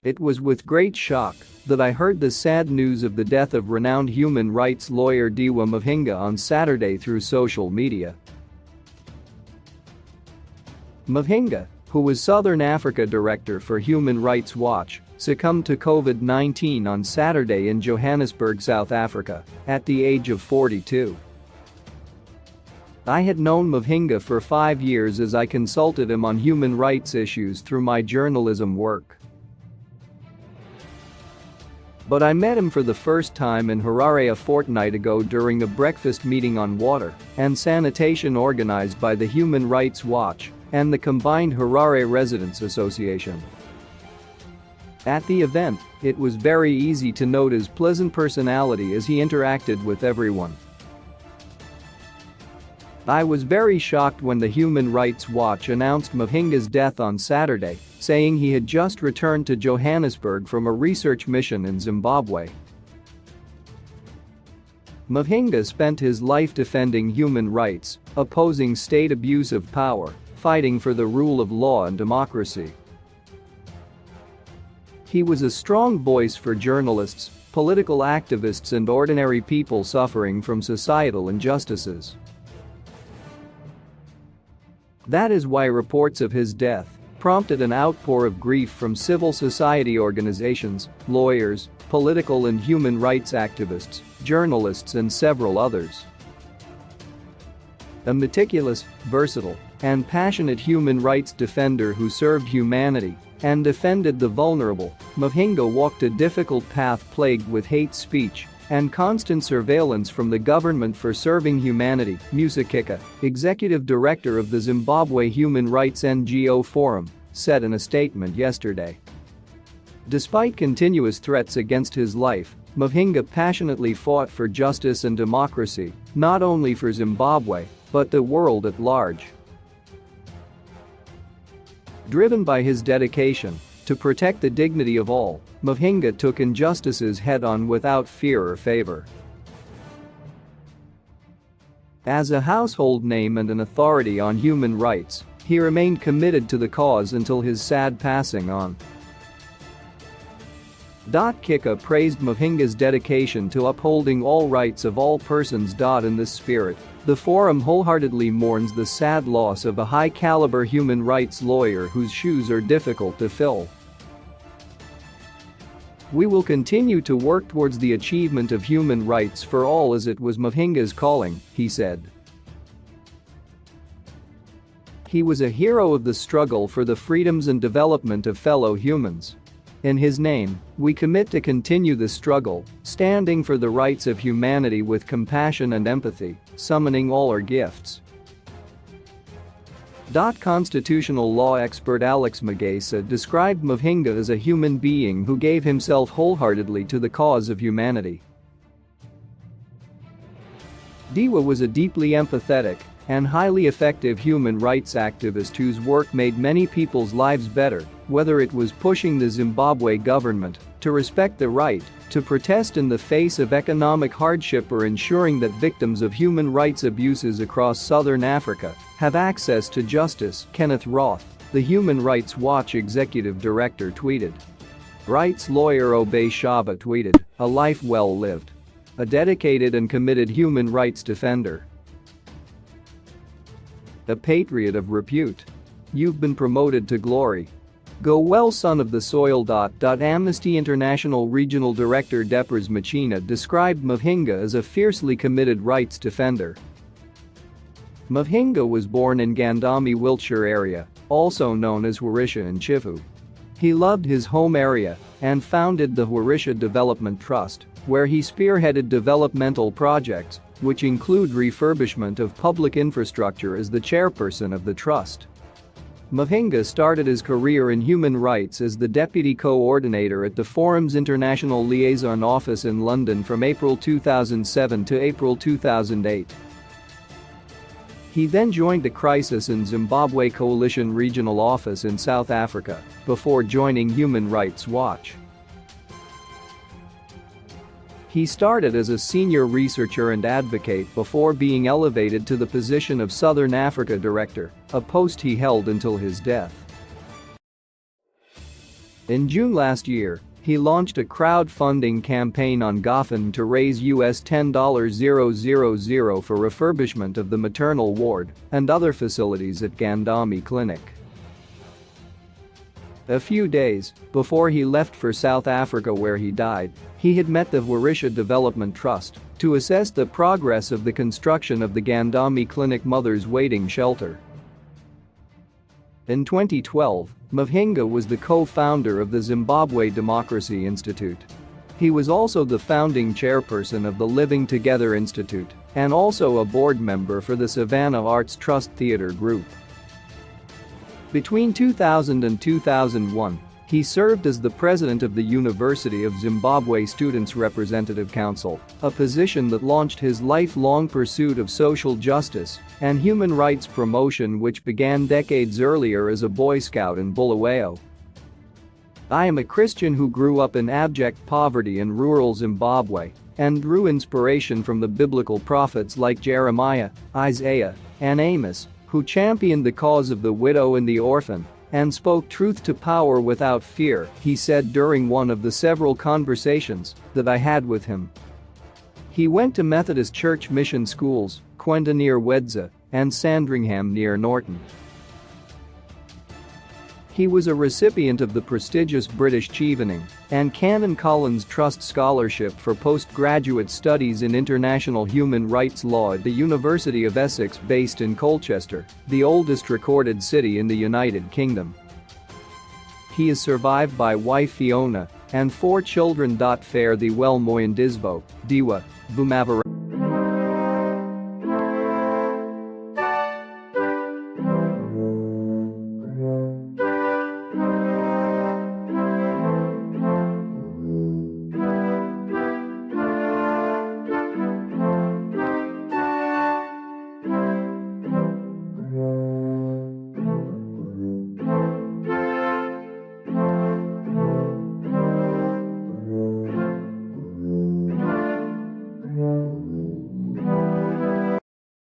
It was with great shock that I heard the sad news of the death of renowned human rights lawyer Dewa Mavhinga on Saturday through social media. Mavhinga, who was Southern Africa Director for Human Rights Watch, succumbed to COVID-19 on Saturday in Johannesburg, South Africa, at the age of 42. I had known Mavhinga for 5 years as I consulted him on human rights issues through my journalism work. But I met him for the first time in Harare a fortnight ago during a breakfast meeting on water and sanitation organized by the Human Rights Watch and the combined Harare Residents Association. At the event, it was very easy to note his pleasant personality as he interacted with everyone. I was very shocked when the Human Rights Watch announced Mavhinga's death on Saturday, saying he had just returned to Johannesburg from a research mission in Zimbabwe. Mavhinga spent his life defending human rights, opposing state abuse of power, fighting for the rule of law and democracy. He was a strong voice for journalists, political activists and ordinary people suffering from societal injustices. That is why reports of his death prompted an outpour of grief from civil society organizations, lawyers, political and human rights activists, journalists and several others. A meticulous, versatile, and passionate human rights defender who served humanity and defended the vulnerable, Mavhinga walked a difficult path plagued with hate speech and constant surveillance from the government for serving humanity, Musikika, executive director of the Zimbabwe Human Rights NGO Forum, said in a statement yesterday. Despite continuous threats against his life, Mavhinga passionately fought for justice and democracy, not only for Zimbabwe, but the world at large. Driven by his dedication to protect the dignity of all, Mavhinga took injustices head-on without fear or favor. As a household name and an authority on human rights, he remained committed to the cause until his sad passing on. Kika praised Mavhinga's dedication to upholding all rights of all persons. In this spirit, the forum wholeheartedly mourns the sad loss of a high-caliber human rights lawyer whose shoes are difficult to fill. We will continue to work towards the achievement of human rights for all as it was Mavhinga's calling, he said. He was a hero of the struggle for the freedoms and development of fellow humans. In his name, we commit to continue the struggle, standing for the rights of humanity with compassion and empathy, summoning all our gifts. Constitutional law expert Alex Magesa described Mavhinga as a human being who gave himself wholeheartedly to the cause of humanity. Dewa was a deeply empathetic and highly effective human rights activist whose work made many people's lives better, whether it was pushing the Zimbabwe government to respect the right to protest in the face of economic hardship or ensuring that victims of human rights abuses across southern Africa have access to justice. Kenneth Roth, the Human Rights Watch executive director, tweeted. Rights lawyer Obey Shaba tweeted, "A life well lived. A dedicated and committed human rights defender. A patriot of repute. You've been promoted to glory. Go well, son of the soil." Amnesty International Regional Director Depers Machina described Mavhinga as a fiercely committed rights defender. Mavhinga was born in Gandami, Wiltshire area, also known as Hurisha in Chivu. He loved his home area and founded the Hurisha Development Trust, where he spearheaded developmental projects, which include refurbishment of public infrastructure as the chairperson of the trust. Mavhinga started his career in human rights as the deputy coordinator at the Forum's International Liaison Office in London from April 2007 to April 2008. He then joined the Crisis in Zimbabwe Coalition Regional Office in South Africa before joining Human Rights Watch. He started as a senior researcher and advocate before being elevated to the position of Southern Africa Director, a post he held until his death. In June last year, he launched a crowdfunding campaign on GoFundMe to raise $10,000 for refurbishment of the maternal ward and other facilities at Gandami Clinic. A few days before he left for South Africa, where he died, he had met the Warisha Development Trust to assess the progress of the construction of the Gandami Clinic Mothers Waiting Shelter. In 2012, Mavhinga was the co-founder of the Zimbabwe Democracy Institute. He was also the founding chairperson of the Living Together Institute and also a board member for the Savannah Arts Trust Theatre Group. Between 2000 and 2001, he served as the president of the University of Zimbabwe Students' Representative Council, a position that launched his lifelong pursuit of social justice and human rights promotion, which began decades earlier as a Boy Scout in Bulawayo. "I am a Christian who grew up in abject poverty in rural Zimbabwe and drew inspiration from the biblical prophets like Jeremiah, Isaiah, and Amos, who championed the cause of the widow and the orphan and spoke truth to power without fear," he said during one of the several conversations that I had with him. He went to Methodist Church mission schools, Quenda near Wedza and Sandringham near Norton. He was a recipient of the prestigious British Chevening and Canon Collins Trust Scholarship for postgraduate studies in international human rights law at the University of Essex, based in Colchester, the oldest recorded city in the United Kingdom. He is survived by wife Fiona and 4 children. Fare thee well Moyandisbo, Dewa Mavhinga.